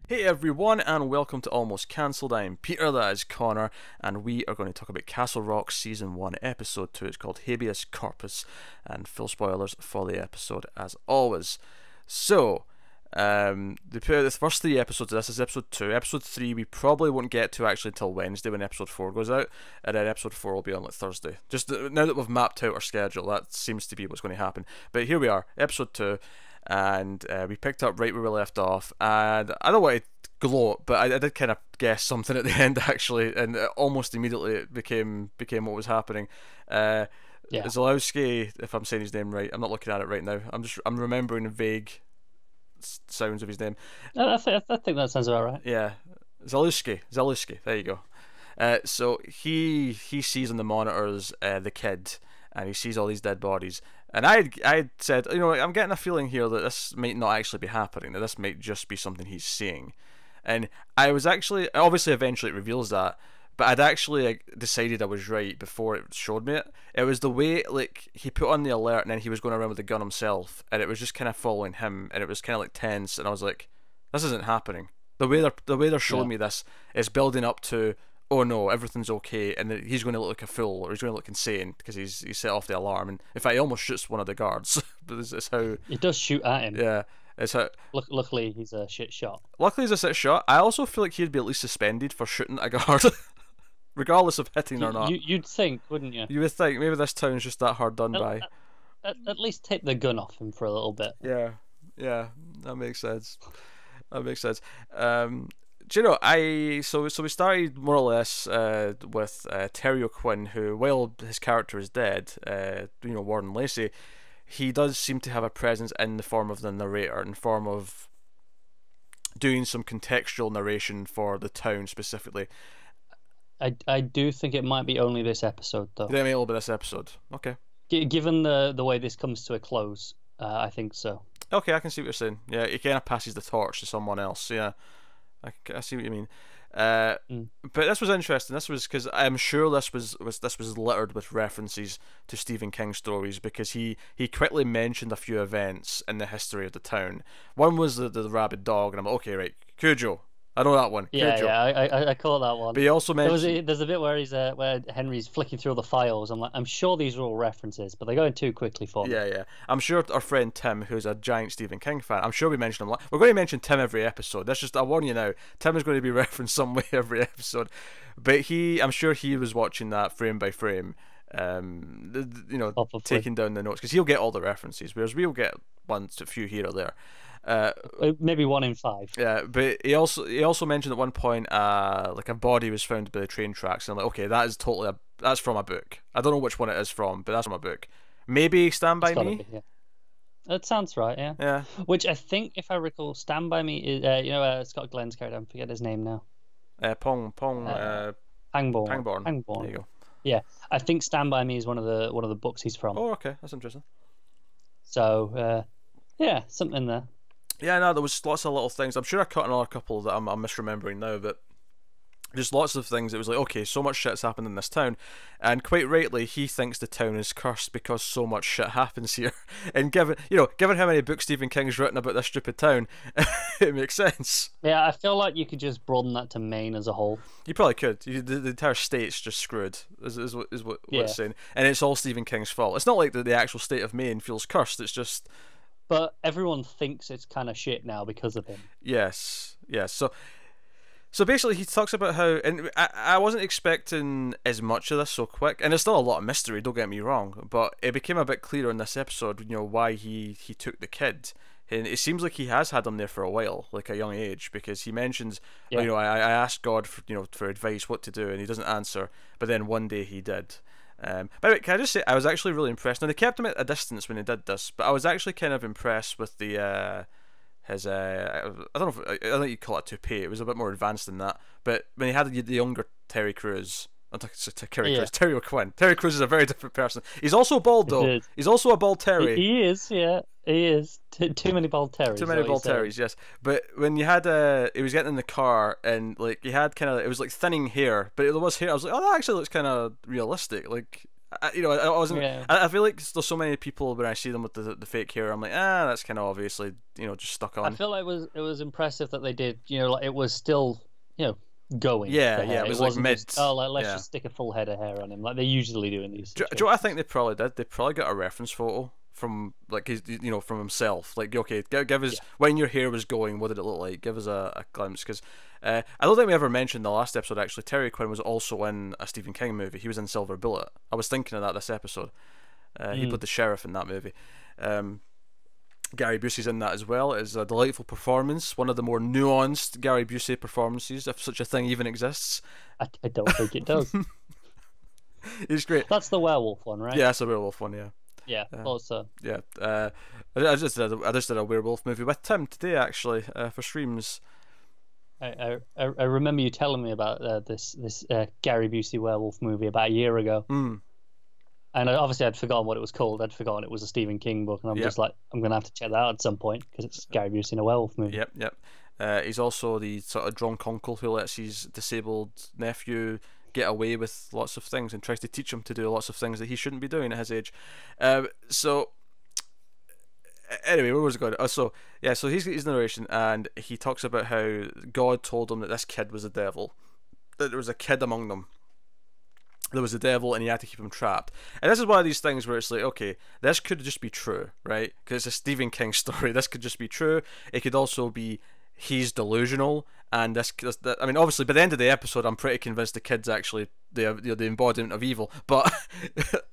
Hey everyone, and welcome to Almost Cancelled. I am Peter, that is Connor, and we are going to talk about Castle Rock Season 1, Episode 2. It's called Habeas Corpus, and full spoilers for the episode as always. So, the first three episodes of this is Episode 2. Episode 3 we probably won't get to actually until Wednesday when Episode 4 goes out, and then Episode 4 will be on like Thursday. Just now that we've mapped out our schedule, that seems to be what's going to happen. But here we are, Episode 2. And we picked up right where we left off, and I don't want to gloat, but I did kind of guess something at the end actually, and almost immediately it became what was happening. Zalewski, if I'm saying his name right, I'm not looking at it right now. I'm remembering vague sounds of his name. I think that sounds about right. Yeah, Zalewski. There you go. So he sees on the monitors the kid, and he sees all these dead bodies. And I said, you know, I'm getting a feeling here that this might not actually be happening, that this might just be something he's seeing. And I was actually, obviously eventually it reveals that, but I'd actually decided I was right before it showed me it. It was the way, like, he put on the alert and then he was going around with the gun himself, and it was just kind of following him, and it was kind of like tense, and I was like, this isn't happening. The way they're showing me this is building up to, oh no, everything's okay, and he's going to look like a fool, or he's going to look insane because he's set off the alarm. And in fact, he almost shoots one of the guards. But it's how he does shoot at him. Yeah, it's how. Luckily, he's a shit shot. Luckily, he's a shit shot. I also feel like he'd be at least suspended for shooting a guard, regardless of hitting or not. You'd think, wouldn't you? You would think maybe this town's just that hard done by. At least take the gun off him for a little bit. Yeah, that makes sense. Do you know, so we started more or less with Terry O'Quinn, who, while his character is dead, Warden Lacey, he does seem to have a presence in the form of the narrator, in the form of doing some contextual narration for the town specifically. I do think it might be only this episode, though. They may all be this episode. Okay. Given the way this comes to a close, I think so. Okay, I can see what you're saying. Yeah, he kind of passes the torch to someone else. Yeah. I see what you mean, but this was interesting. This was because I'm sure this was littered with references to Stephen King stories, because he quickly mentioned a few events in the history of the town. One was the rabid dog, and I'm like, okay, right, Cujo. I know that one. Cujo. I caught that one. But he also mentioned there's a bit where where Henry's flicking through the files. I'm sure these are all references, but they're going too quickly for me. Yeah. I'm sure our friend Tim, who's a giant Stephen King fan, I'm sure we mentioned him. We're going to mention Tim every episode. That's just, I warn you now. Tim is going to be referenced some way every episode. But I'm sure he was watching that frame by frame, Probably. taking down the notes, because he'll get all the references, whereas we'll get a few here or there. Maybe 1 in 5. Yeah, but he also mentioned at one point, like a body was found by the train tracks, and I'm like, okay, that is totally that's from a book. I don't know which one it is from, but that's from a book. Maybe Stand by Me. Yeah. That sounds right. Yeah. Yeah. Which I think, if I recall, Stand by Me is Scott Glenn's character. I forget his name now. Pangborn. Pangborn. There you go. Yeah, I think Stand by Me is one of the books he's from. Oh, okay, that's interesting. So, yeah, something there. Yeah, no, there was lots of little things. I'm sure I caught another couple that I'm misremembering now, but just lots of things. It was like, okay, so much shit's happened in this town, and quite rightly, he thinks the town is cursed because so much shit happens here. And given how many books Stephen King's written about this stupid town, it makes sense. Yeah, I feel like you could just broaden that to Maine as a whole. You probably could. The entire state's just screwed, is what it's saying, and it's all Stephen King's fault. It's not like the actual state of Maine feels cursed. It's just. But everyone thinks it's kind of shit now because of him. Yes. So basically, he talks about how, and I wasn't expecting as much of this so quick, and there's still a lot of mystery. Don't get me wrong, but it became a bit clearer in this episode. Why he took the kid, and it seems like he has had him there for a while, like a young age, because he mentions, I asked God for advice what to do, and he doesn't answer, but then one day he did. By the way, can I just say I was actually really impressed. Now, they kept him at a distance when he did this, but I was actually kind of impressed with the his I don't know if, I think you call it a toupee. It was a bit more advanced than that. But when he had the younger Terry Crews, Terry O'Quinn. Terry Crews is a very different person. He's also bald though. He's also a bald Terry. He is, yeah. He is. Too many bald Terrys. Too many bald Terrys, yes. But when you had he was getting in the car, and like he had kind of, it was like thinning hair, but there was hair. I was like, oh, that actually looks kind of realistic. Like I wasn't. Yeah. I feel like there's so many people when I see them with the fake hair, I'm like, that's kind of obviously just stuck I on. feel like it was impressive that they did, like it was still, going. Yeah, the yeah, hair. it was like wasn't mid. just, let's just stick a full head of hair on him like they usually do in these Do situations. you know what I think they probably did? They probably got a reference photo from like his, from himself. Like, okay, give us when your hair was going. What did it look like? Give us a glimpse, because I don't think we ever mentioned in the last episode. Actually, Terry Quinn was also in a Stephen King movie. He was in Silver Bullet. I was thinking of that this episode. He played the sheriff in that movie. Gary Busey's in that as well. It's a delightful performance, one of the more nuanced Gary Busey performances, if such a thing even exists. I don't think it does. He's great. That's the werewolf one, right? Yeah, that's a werewolf one. Yeah. Yeah, thought so. Yeah, I just did a werewolf movie with Tim today actually for streams. I remember you telling me about this Gary Busey werewolf movie about a year ago. And obviously I'd forgotten what it was called. I'd forgotten it was a Stephen King book, and I'm just like, I'm gonna have to check that out at some point because it's Gary Busey in a werewolf movie. Yep. He's also the sort of drunk uncle who lets his disabled nephew get away with lots of things and tries to teach him to do lots of things that he shouldn't be doing at his age. So anyway, where was it going? So he's narration, and he talks about how God told him that this kid was a devil, that there was a kid among them. There was a devil, and he had to keep him trapped. And this is one of these things where it's like, okay, this could just be true, right? Because it's a Stephen King story. This could just be true. It could also be he's delusional, and I mean, obviously, by the end of the episode, I'm pretty convinced the kid's actually the embodiment of evil. But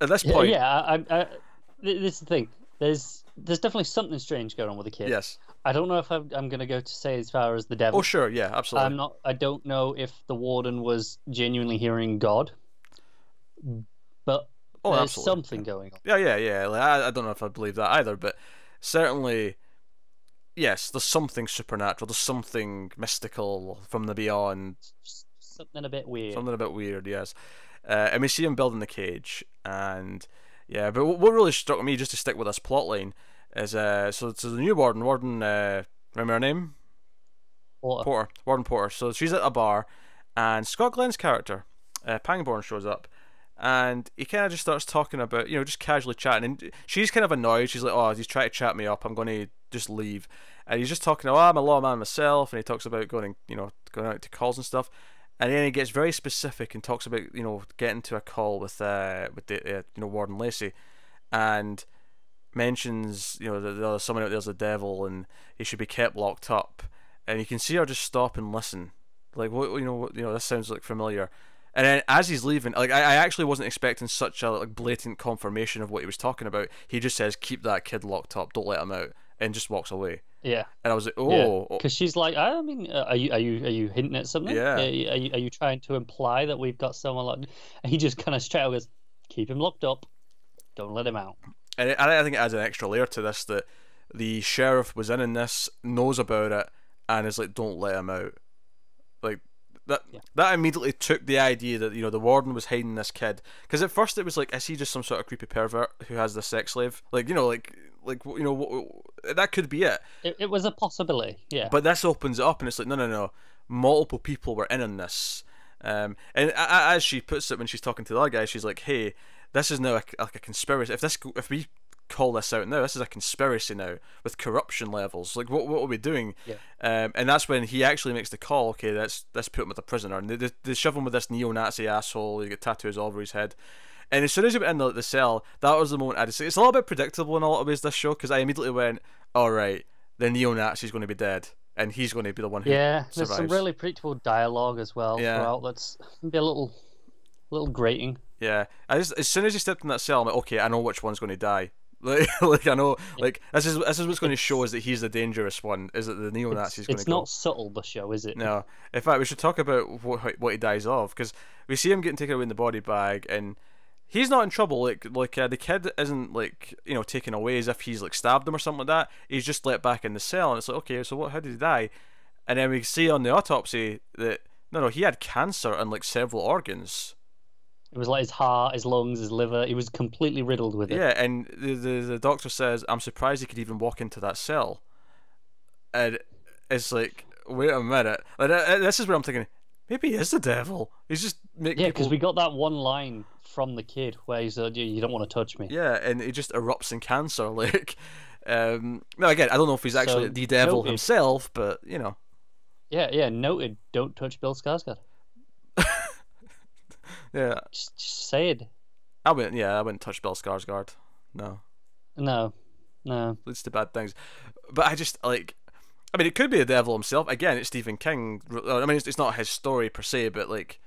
at this point, this is the thing. There's definitely something strange going on with the kid. Yes. I don't know if I'm going to go to say as far as the devil. Oh, sure, yeah, absolutely. I don't know if the warden was genuinely hearing God. But there's absolutely. something going on. Yeah. Like, I don't know if I believe that either, but certainly, yes, there's something supernatural. There's something mystical from the beyond. Something a bit weird. Yes. And we see him building the cage, and yeah. But what really struck me, just to stick with this plot line, is so the new warden. Remember her name? Porter. Warden Porter. So she's at a bar, and Scott Glenn's character, Pangborn, shows up. And he kind of just starts talking about, just casually chatting. And she's kind of annoyed. She's like, oh, he's trying to chat me up. I'm going to just leave. And he's just talking, I'm a lawman myself. And he talks about going out to calls and stuff. And then he gets very specific and talks about, getting to a call with the Warden Lacey. And mentions, that someone out there's a devil and he should be kept locked up. And you can see her just stop and listen. Like, this sounds like familiar. And then as he's leaving, like I actually wasn't expecting such a blatant confirmation of what he was talking about. He just says, "Keep that kid locked up. Don't let him out," and just walks away. Yeah. And I was like, "Oh," because she's like, I mean, are you hinting at something? Yeah. Are you trying to imply that we've got someone like? And he just kind of straight out goes, "Keep him locked up. Don't let him out." And I think it adds an extra layer to this that the sheriff was in this, knows about it, and is like, "Don't let him out." Like. That immediately took the idea that the warden was hiding this kid, because at first it was like, is he just some sort of creepy pervert who has this sex slave? Like that could be it. It was a possibility, yeah. But this opens it up, and it's like no, multiple people were in on this. And as she puts it when she's talking to the other guy, she's like, hey, this is now like a conspiracy. If we call this out now, this is a conspiracy now with corruption levels. Like, what are we doing? Yeah. And that's when he actually makes the call. Okay, let's put him with a prisoner, and they shove him with this neo-Nazi asshole. He got tattoos all over his head. And as soon as he went in the cell, that was the moment I decided. It's a little bit predictable in a lot of ways, this show, because I immediately went, all right, the neo-Nazi's going to be dead, and he's going to be the one who survives. There's some really predictable dialogue as well throughout. That's be a little grating. Yeah, as soon as he stepped in that cell, I'm like, okay, I know which one's going to die. Like I know, like this is what's going to show is that he's the dangerous one. Is that the neo-Nazi's going to go? It's not subtle, the show, is it? No. In fact, we should talk about what he dies of, because we see him getting taken away in the body bag, and he's not in trouble. Like the kid isn't taken away as if he's like stabbed him or something like that. He's just let back in the cell, and it's like, okay, so how did he die? And then we see on the autopsy that no, he had cancer in like several organs. It was like his heart, his lungs, his liver. He was completely riddled with it. Yeah, and the doctor says, I'm surprised he could even walk into that cell. And it's like, wait a minute. Like, this is where I'm thinking, maybe he is the devil. He's just making Yeah, people. because we got that one line from the kid where he's you don't want to touch me. Yeah, and he just erupts in cancer. Like, now again, I don't know if he's actually So, the devil noted. himself, but you know. Yeah, noted. Don't touch Bill Skarsgård. Yeah, Just say it. I wouldn't touch Bill Skarsgård. No, No. leads to bad things. But I just like. I mean, it could be the devil himself. Again, it's Stephen King. I mean, it's not his story per se, but like,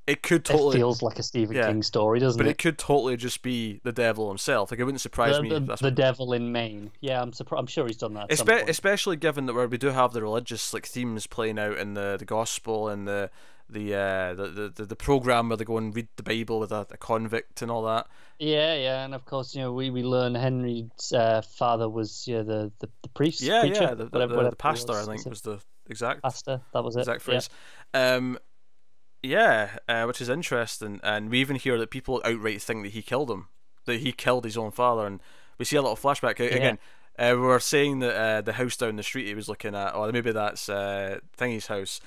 it could totally. It feels like a Stephen King story, doesn't but it? it could totally just be the devil himself. Like, it wouldn't surprise me. If that's the devil in Maine. Yeah, I'm sure he's done that. especially given that we do have the religious like themes playing out in the gospel and the program where they go and read the Bible with a convict and all that. Yeah, and of course, we learn Henry's father was the priest. Yeah, preacher, the pastor, I think, was the exact pastor. That was it. Exact phrase. Which is interesting, and we even hear that people outright think that he killed him, that he killed his own father, and we see a little flashback again. We were saying that the house down the street he was looking at, or maybe that's Thingy's house,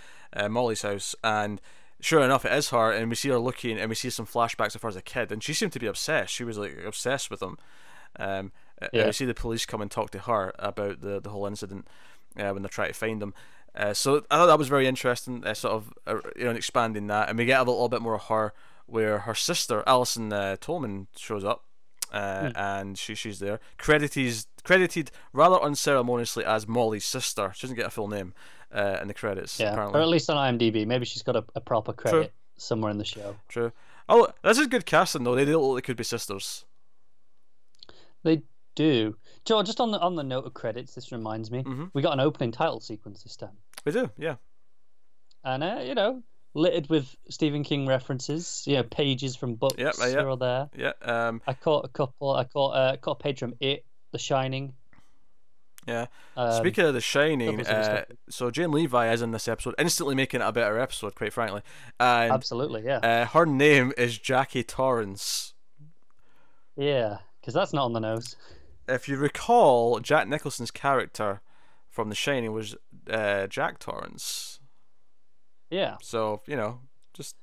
Molly's house, and sure enough, it is her, and we see her looking, and we see some flashbacks of her as a kid, and she seemed to be obsessed. She was like obsessed with him. And we see the police come and talk to her about the whole incident when they're trying to find him. So I thought that was very interesting, sort of expanding that, and we get a little bit more of her, where her sister Alison Tolman shows up, and she's there, credited rather unceremoniously as Molly's sister. She doesn't get a full name in the credits, apparently. Or at least on IMDb. Maybe she's got a proper credit somewhere in the show. True. Oh, this is good casting though. They look like they could be sisters. They do. Joe, just on the note of credits, this reminds me, we got an opening title sequence this time. We do, yeah. And littered with Stephen King references, pages from books here or there. Yeah. I caught a couple. I caught a page from It, The Shining. Yeah. Speaking of The Shining, so Jane Levi is in this episode, instantly making it a better episode, quite frankly. And, absolutely, yeah. Her name is Jackie Torrance. Yeah, because that's not on the nose. If you recall, Jack Nicholson's character from The Shining was Jack Torrance. Yeah. So, just...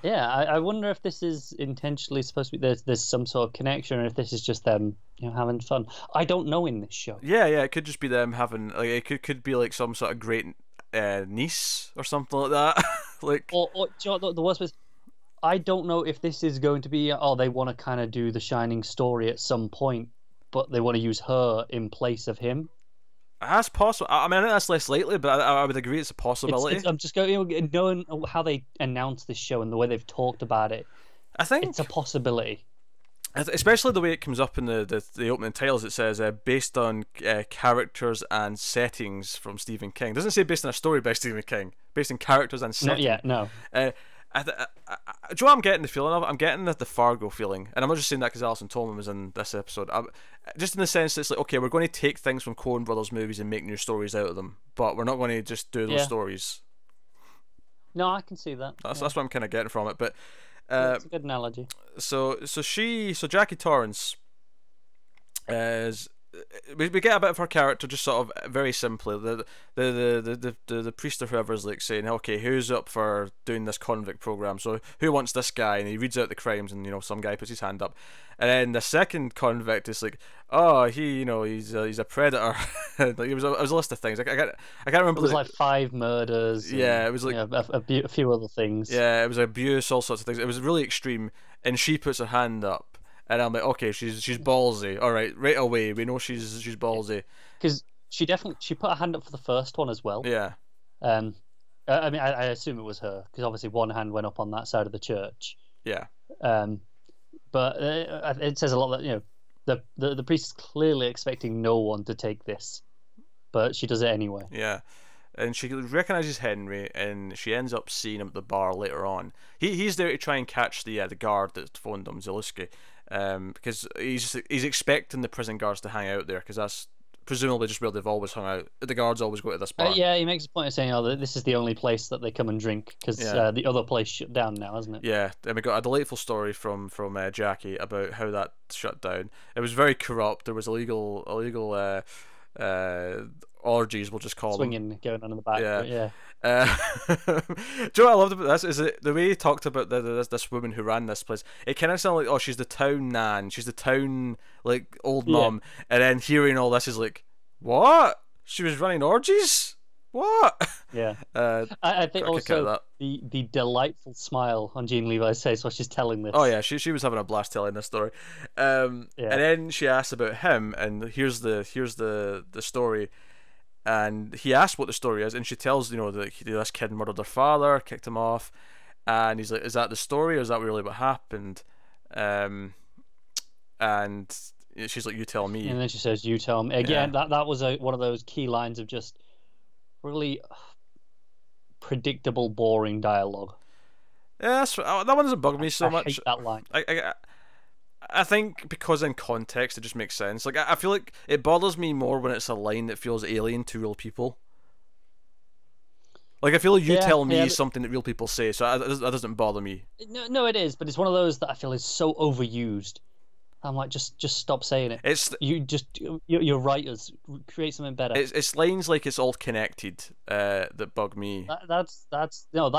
Yeah, I wonder if this is intentionally supposed to be... There's some sort of connection, or if this is just them having fun. I don't know in this show. Yeah, it could just be them having... Like, it could be like some sort of great niece or something like that. Like... Or do you know what the worst was? I don't know if this is going to be... they want to kind of do the Shining story at some point, but they want to use her in place of him. That's possible. I mean, I think that's less likely, but I would agree it's a possibility. I'm just going, knowing how they announced this show and the way they've talked about it. I think it's a possibility, especially the way it comes up in the opening titles. It says based on characters and settings from Stephen King. It doesn't say based on a story by Stephen King. Based on characters and settings. Not yet, no. Do you know what I'm getting the feeling of? I'm getting the Fargo feeling, and I'm not just saying that because Alison Tolman was in this episode. Just in the sense that it's like, okay, we're going to take things from Coen Brothers movies and make new stories out of them, but we're not going to just do those stories. No, I can see that. That's what I'm kind of getting from it. But that's a good analogy. So Jackie Torrance is. We get a bit of her character just sort of very simply. The priest or whoever is like saying, okay, who's up for doing this convict program? So who wants this guy? And he reads out the crimes, and some guy puts his hand up, and then the second convict is like, oh, he's a predator. Like it was a list of things. I can't remember. It was like 5 murders. Yeah, it was like a few other things. Yeah, it was abuse, all sorts of things. It was really extreme, and she puts her hand up. And I'm like, okay, she's ballsy. All right away, we know she's ballsy. Because she put her hand up for the first one as well. Yeah. I mean, I assume it was her because obviously one hand went up on that side of the church. Yeah. But it says a lot that the priest is clearly expecting no one to take this, but she does it anyway. Yeah. And she recognizes Henry, and she ends up seeing him at the bar later on. He's there to try and catch the guard that phoned him, Zalewski. Because he's expecting the prison guards to hang out there, because that's presumably just where they've always hung out. The guards always go to this bar. Yeah, he makes a point of saying, that this is the only place that they come and drink, because the other place shut down now, isn't it? Yeah, and we got a delightful story from Jackie about how that shut down. It was very corrupt. There was illegal orgies, we'll just call swinging going on in the back. Yeah. But yeah. Do you know what I loved about this? Is it the way he talked about this woman who ran this place? It kind of sounded like, oh, she's the town nan, she's the town like old mum, and then hearing all this is like, what? She was running orgies? What? Yeah. I think also the delightful smile on Jean Levi's face while she's telling this. Oh yeah, she was having a blast telling this story. And then she asked about him, and here's the story. And he asked what the story is, and she tells, you know, that this kid murdered their father, kicked him off, and he's like, "Is that the story, or is that really what happened?" And she's like, "You tell me." And then she says, "You tell me." Again, that was one of those key lines of just really predictable, boring dialogue. Yeah, that one doesn't bug me so much. I hate that line. I think because in context it just makes sense. Like I feel like it bothers me more when it's a line that feels alien to real people. Like I feel like you tell me something that real people say, so that doesn't bother me. No, it is, but it's one of those that I feel is so overused. I'm like, just stop saying it. Your writers create something better. It's lines like it's all connected that bug me. That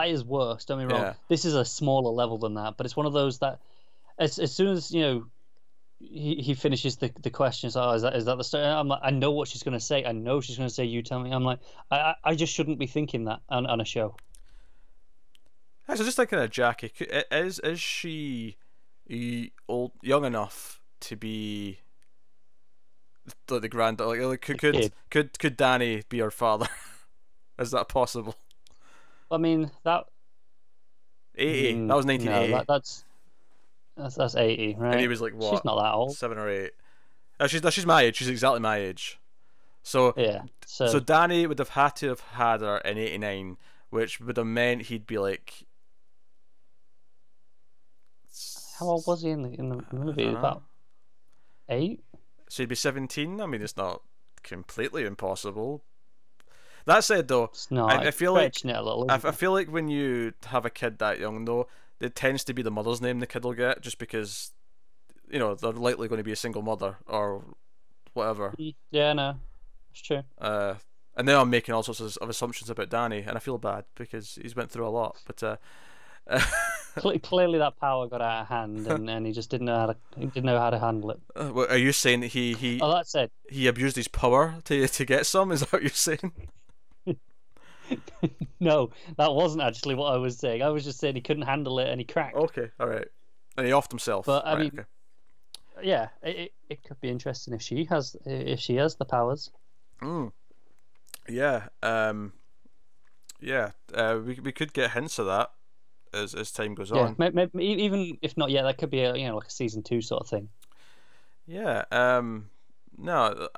is worse. Don't get me wrong. Yeah. This is a smaller level than that, but it's one of those that. As soon as he finishes the questions, is that the story? I'm like, I know what she's going to say. I know she's going to say, "You tell me." I'm like, I just shouldn't be thinking that on a show. So just thinking of Jackie, is she young enough to be the granddaughter? Like could Danny be her father? Is that possible? I mean that. 80. That was 1980. No, that's 80, right? And he was like, what? She's not that old. 7 or 8. She's my age. She's exactly my age. So yeah. So Danny would have had to have had her in 89, which would have meant he'd be like. How old was he in the movie? About 8. So he'd be 17. I mean, it's not completely impossible. That said, though, I feel like I feel like when you have a kid that young, though, it tends to be the mother's name the kid will get, just because, you know, they're likely going to be a single mother or whatever. Yeah, no, it's true. And now I'm making all sorts of assumptions about Danny, and I feel bad because he's went through a lot. But clearly that power got out of hand, and he just didn't know how to handle it. Well, are you saying that he? Oh, that's it. He abused his power to get some. Is that what you're saying? No, that wasn't actually what I was saying. I was just saying he couldn't handle it and he cracked. Okay, all right. And he offed himself. But I mean, yeah, it could be interesting if she has the powers. Yeah. We could get hints of that as time goes on. Maybe, even if not yet, that could be like a season 2 sort of thing. Yeah. No,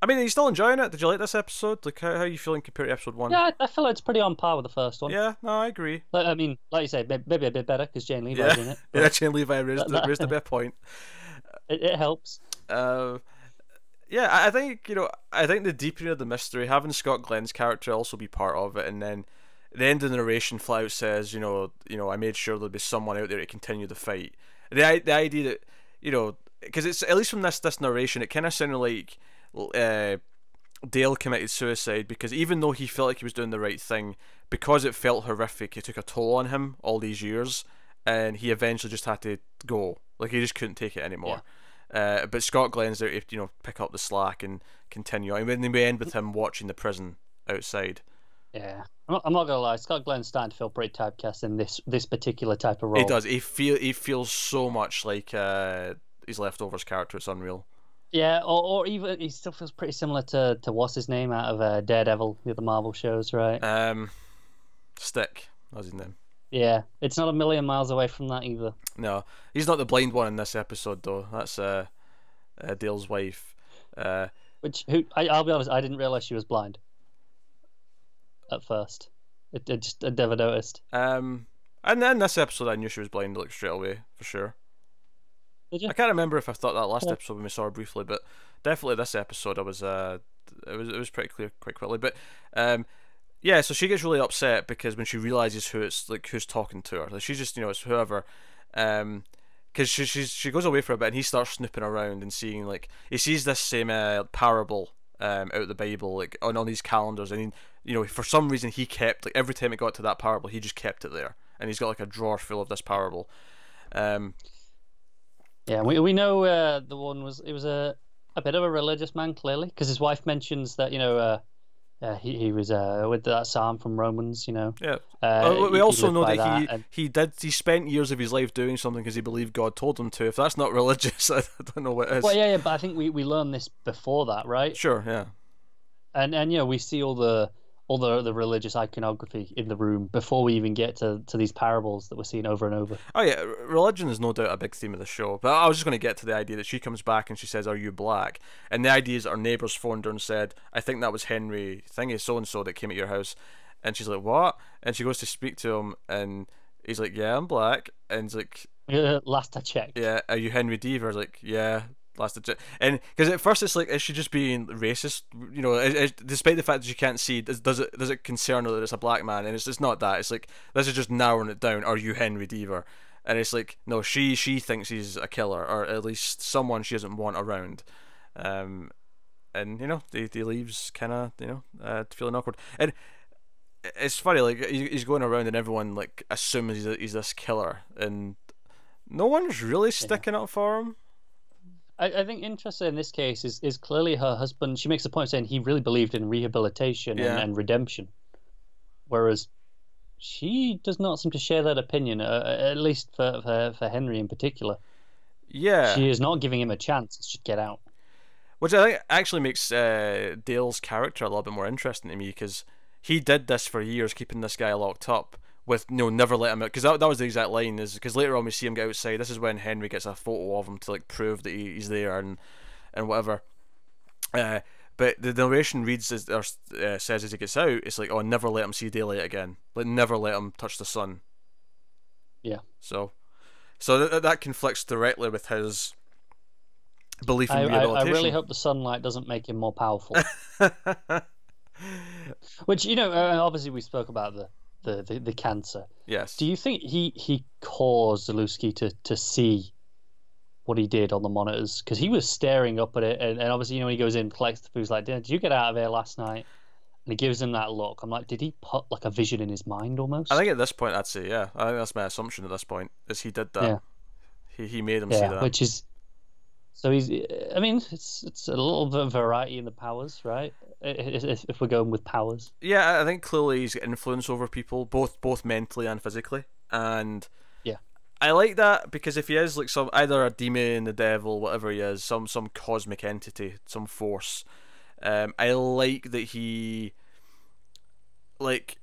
I mean, are you still enjoying it? Did you like this episode? Like, how are you feeling compared to episode 1? Yeah, I feel like it's pretty on par with the first one. Yeah, no, I agree. I mean, like you say, maybe a bit better because Jane Levi's in it. Yeah, Jane Levi raised a bit of a point. It helps. Yeah, I think the deepening of the mystery, having Scott Glenn's character also be part of it, and then the end of the narration flat out says, I made sure there'd be someone out there to continue the fight. The idea that, because it's at least from this narration, it kind of sounded like Dale committed suicide because even though he felt like he was doing the right thing, because it felt horrific, it took a toll on him all these years, and he eventually just had to go. Like, he just couldn't take it anymore. Yeah. But Scott Glenn's there to pick up the slack and continue. I mean, we end with him watching the prison outside. Yeah, I'm not gonna lie. Scott Glenn's starting to feel pretty typecast in this particular type of role. He does. He feels so much like his Leftovers character. It's unreal. Yeah, or even he still feels pretty similar to what's his name out of Daredevil, the other Marvel shows, right? Stick, that was his name. Yeah, it's not a million miles away from that either. No, he's not the blind one in this episode though. That's Dale's wife. I'll be honest, I didn't realize she was blind at first. I never noticed. And then this episode, I knew she was blind like straight away for sure. Did you? I can't remember if I thought that last episode when we saw her briefly, but definitely this episode, it was pretty clear quite quickly. But yeah, so she gets really upset because when she realizes who's talking to her, like she's just it's whoever, because she goes away for a bit and he starts snooping around and seeing, like, he sees this same parable out of the Bible, like on these calendars, and for some reason he kept, like, every time it got to that parable he just kept it there, and he's got like a drawer full of this parable. Yeah, we know the one was a bit of a religious man, clearly, because his wife mentions that he was with that psalm from Romans, Yeah. We he also lived know by that he spent years of his life doing something because he believed God told him to. If that's not religious, I don't know what is. Well, yeah, but I think we learned this before that, right? Sure, yeah. And we see all the religious iconography in the room before we even get to these parables that we're seeing over and over. Oh yeah, religion is no doubt a big theme of the show. But I was just going to get to the idea that she comes back and she says, "Are you black?" And the idea is that our neighbours phoned her and said, "I think that was Henry thingy so and so that came at your house." And she's like, "What?" And she goes to speak to him, and he's like, "Yeah, I'm black." And he's like, "Last I checked." "Yeah, are you Henry Deaver?" Like, "Yeah." And because at first it's like, is she just being racist? Despite the fact that you can't see, does it concern her that it's a black man? And it's not that. It's like, this is just narrowing it down. Are you Henry Deaver? And it's like, no, she thinks he's a killer, or at least someone she doesn't want around. And he leaves kind of feeling awkward. And it's funny, like, he's going around and everyone like assumes he's this killer, and no one's really sticking up for him. I think interesting in this case is clearly her husband. She makes a point saying he really believed in rehabilitation and redemption, whereas she does not seem to share that opinion, at least for Henry in particular. Yeah. She is not giving him a chance. It's just get out. Which I think actually makes Dale's character a little bit more interesting to me, because he did this for years, keeping this guy locked up, with never let him out, because that was the exact line, is because later on we see him get outside. This is when Henry gets a photo of him to like prove that he's there and whatever. But the narration reads says as he gets out, it's like, "Oh, never let him see daylight again. Like, never let him touch the sun." Yeah. So that conflicts directly with his belief in rehabilitation. I really hope the sunlight doesn't make him more powerful. Which obviously we spoke about the cancer. Yes. Do you think he caused Zalewski to see what he did on the monitors? Because he was staring up at it, and obviously when he goes in, collects the food, he's like, "Did you get out of here last night?" And he gives him that look. I'm like, did he put like a vision in his mind almost? I think at this point I'd say, yeah. I think that's my assumption at this point, is he did that. Yeah. He made him see that. Which is, so it's a little bit of variety in the powers, right? If we're going with powers. Yeah, I think clearly he's got influence over people, both mentally and physically, and yeah, I like that, because if he is like either a demon, the devil, whatever he is, some cosmic entity, some force, I like that he, like,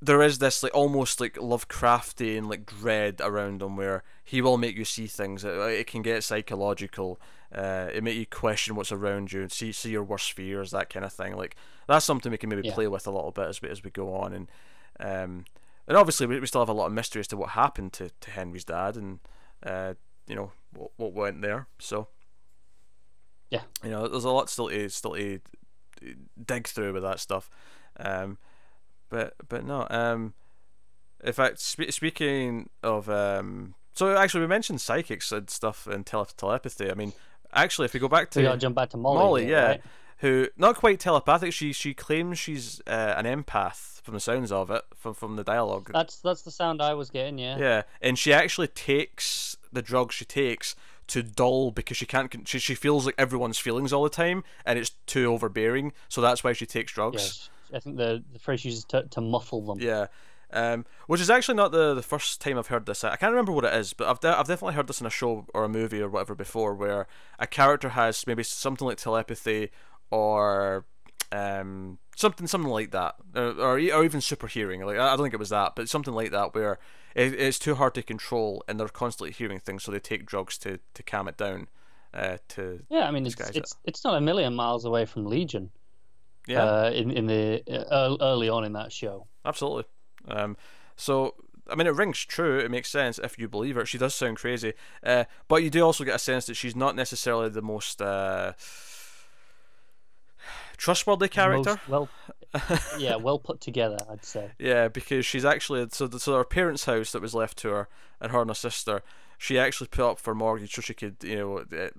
there is this like almost like Lovecraftian like dread around him, where he will make you see things. It can get psychological. It make you question what's around you and see your worst fears, that kind of thing. Like, that's something we can maybe play with a little bit as we go on, and obviously we still have a lot of mystery as to what happened to Henry's dad, and what went there. So yeah, there's a lot still to dig through with that stuff. But no. In fact, speaking of, so actually we mentioned psychics and stuff and telepathy. I mean, actually, if we go back to, we gotta jump back to Molly here, yeah, right? Who not quite telepathic. She claims she's an empath from the sounds of it, from the dialogue. That's the sound I was getting. Yeah. Yeah, and she actually takes the drugs she takes to dull, because she can't. She feels like everyone's feelings all the time, and it's too overbearing. So that's why she takes drugs. Yeah, I think the phrase uses to muffle them. Yeah. Which is actually not the first time I've heard this. I can't remember what it is, but I've definitely heard this in a show or a movie or whatever before, where a character has maybe something like telepathy, or something like that, or even super hearing. Like, I don't think it was that, but something like that, where it's too hard to control and they're constantly hearing things, so they take drugs to calm it down. I mean, it's not a million miles away from Legion. Yeah. In the early on in that show. Absolutely. So I mean, it rings true. It makes sense if you believe her. She does sound crazy, but you do also get a sense that she's not necessarily the most trustworthy character. Well put together, I'd say. Yeah, because she's actually so her parents' house that was left to her, and her sister. she actually put up for mortgage so she could,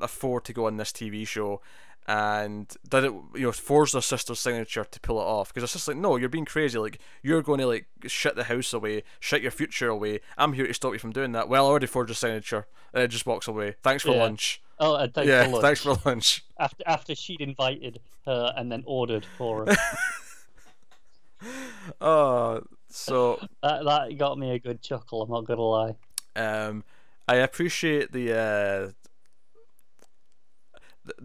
afford to go on this TV show, and did it, forced her sister's signature to pull it off, because her sister's like, no, you're being crazy, like, you're going to, like, shit the house away, shit your future away, I'm here to stop you from doing that. Well, I already forged your signature. And it just walks away. Thanks for lunch. Oh, and thanks for lunch. Thanks for lunch. After she'd invited her and then ordered for her. So that got me a good chuckle, I'm not gonna lie. I appreciate the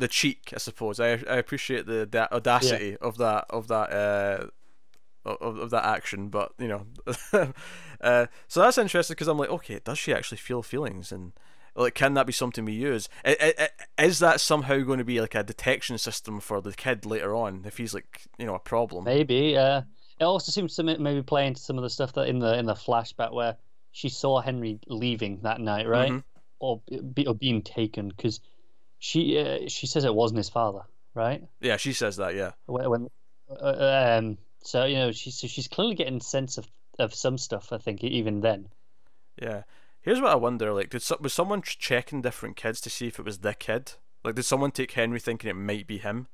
cheek, I suppose. I appreciate the audacity of that action, but so that's interesting, because I'm like, okay, does she actually feel feelings, and like, can that be something we use? Is that somehow going to be like a detection system for the kid later on if he's like, a problem? Maybe. It also seems to maybe play into some of the stuff that in the flashback where she saw Henry leaving that night, right? Mm-hmm. Or being taken, because she says it wasn't his father, right? Yeah, she says that. Yeah. So she's clearly getting sense of some stuff, I think, even then. Yeah. Here's what I wonder: like, was someone checking different kids to see if it was the kid? Like, did someone take Henry thinking it might be him,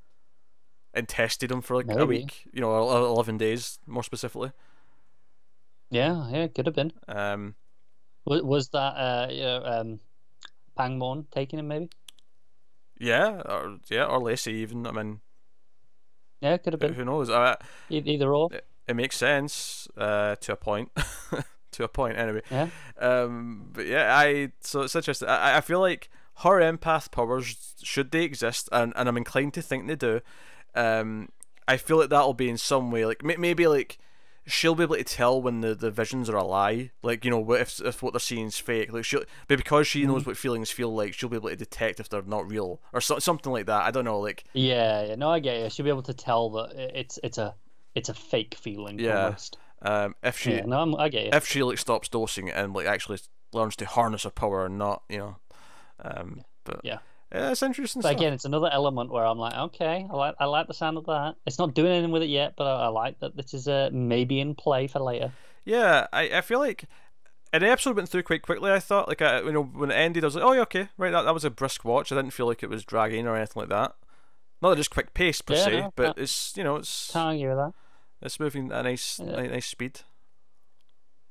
and tested him for like a week, or 11 days, more specifically? Yeah, it could have been. Was that Pangborn taking him, maybe? Yeah, or Lacey even. I mean, yeah, it could have been. Who knows? Either or. It makes sense to a point. To a point, anyway. Yeah. But yeah, so it's interesting. I feel like her empath powers, should they exist, and I'm inclined to think they do. I feel like that'll be in some way, like maybe like she'll be able to tell when the visions are a lie, like, if what they're seeing is fake, like but because she knows what feelings feel like, she'll be able to detect if they're not real, or something like that. I don't know, like. Yeah, no, I get you. She'll be able to tell that it's a fake feeling. Yeah. Almost. If she, I get you. If she like stops dosing and like actually learns to harness her power and not, but yeah, it's interesting. But again, it's another element where I'm like, okay, I like the sound of that. It's not doing anything with it yet, but I like that this is maybe in play for later. Yeah, I feel like, and the episode went through quite quickly. I thought, like, when it ended, I was like, oh yeah, okay, right, that was a brisk watch. I didn't feel like it was dragging or anything like that. Not that it's quick paced per se, but it's it's. Can't argue with that. It's moving at a nice speed.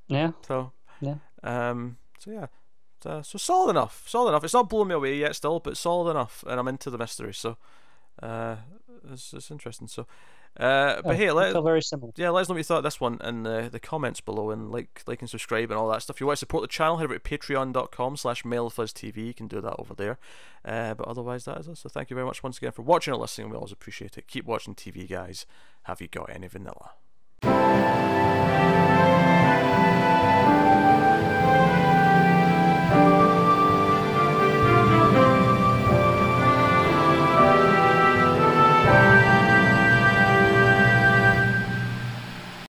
Yeah. So. Yeah. So yeah. So solid enough. It's not blowing me away yet, still, but solid enough, and I'm into the mystery. So, it's interesting. So, but hey, very similar. Yeah, let us know what you thought of this one in the comments below, and like and subscribe and all that stuff. If you want to support the channel, head over to patreon.com/MailFuzzTV. You can do that over there. But otherwise, that is us. So thank you very much once again for watching or listening. We always appreciate it. Keep watching TV, guys. Have you got any vanilla?